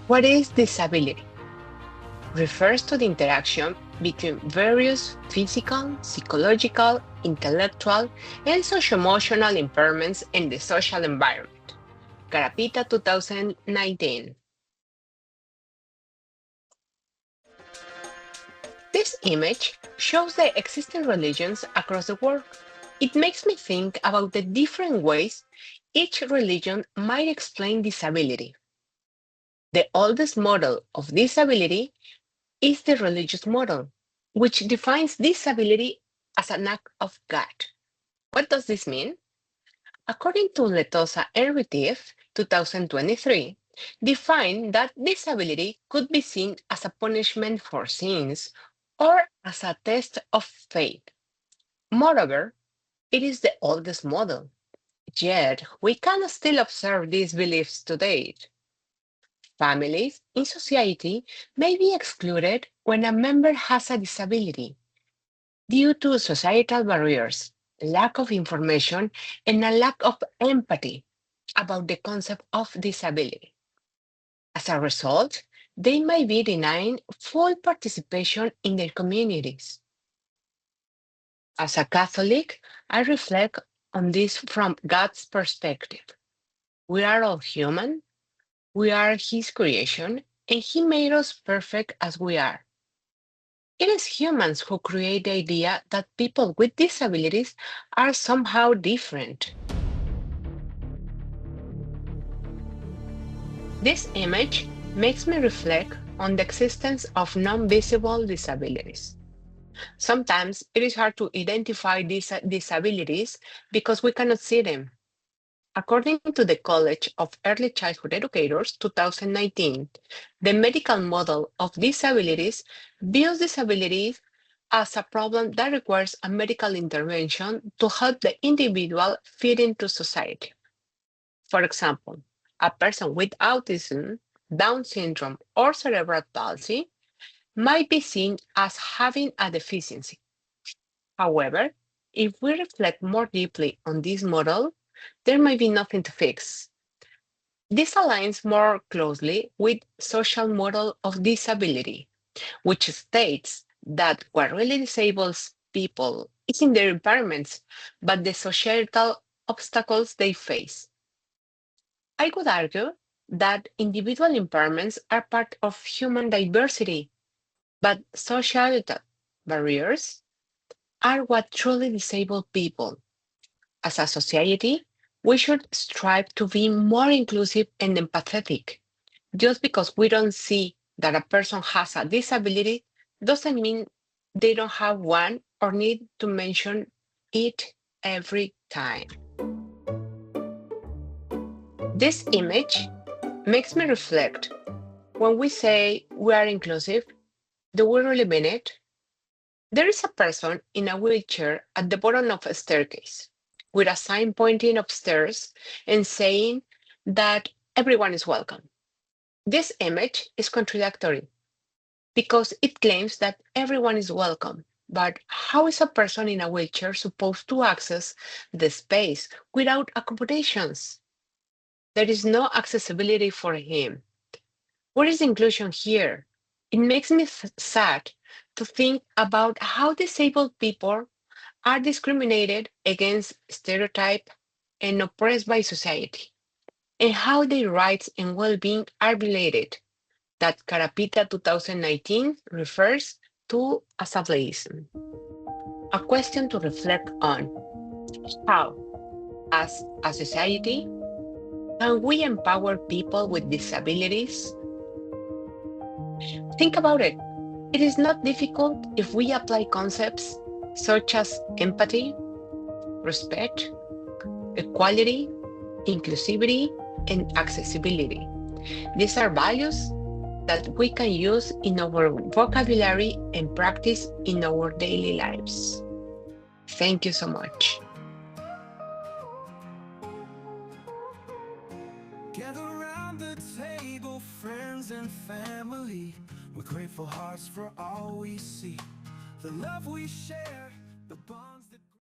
What is disability? Refers to the interaction between various physical, psychological, intellectual, and socio-emotional impairments in the social environment. Carapita 2019. This image shows the existing religions across the world. It makes me think about the different ways each religion might explain disability. The oldest model of disability is the religious model, which defines disability as an act of God. What does this mean? According to Letosa and Retief, 2023, define that disability could be seen as a punishment for sins or as a test of faith. Moreover, it is the oldest model, yet we can still observe these beliefs today. Families in society may be excluded when a member has a disability due to societal barriers, lack of information, and a lack of empathy about the concept of disability. As a result, they may be denying full participation in their communities. As a Catholic, I reflect on this from God's perspective. We are all human, we are His creation, and He made us perfect as we are. It is humans who create the idea that people with disabilities are somehow different. This image makes me reflect on the existence of non-visible disabilities. Sometimes it is hard to identify these disabilities because we cannot see them. According to the College of Early Childhood Educators 2019, the medical model of disabilities views disabilities as a problem that requires a medical intervention to help the individual fit into society. For example, a person with autism, Down syndrome, or cerebral palsy might be seen as having a deficiency. However, if we reflect more deeply on this model, there may be nothing to fix. This aligns more closely with social model of disability, which states that what really disables people isn't their impairments, but the societal obstacles they face. I would argue that individual impairments are part of human diversity, but societal barriers are what truly disable people. As a society, we should strive to be more inclusive and empathetic. Just because we don't see that a person has a disability doesn't mean they don't have one or need to mention it every time. This image makes me reflect. When we say we are inclusive, do we really mean it? There is a person in a wheelchair at the bottom of a staircase with a sign pointing upstairs and saying that everyone is welcome. This image is contradictory because it claims that everyone is welcome. But how is a person in a wheelchair supposed to access the space without accommodations? There is no accessibility for him. What is inclusion here? It makes me sad to think about how disabled people are discriminated against, stereotyped, and oppressed by society, and how their rights and well-being are violated. That Carapita 2019 refers to as ableism. A question to reflect on: how, as a society, can we empower people with disabilities? Think about it. It is not difficult if we apply concepts such as empathy, respect, equality, inclusivity, and accessibility. These are values that we can use in our vocabulary and practice in our daily lives. Thank you so much. Gather around the table, friends and family, with grateful hearts for all we see, the love we share.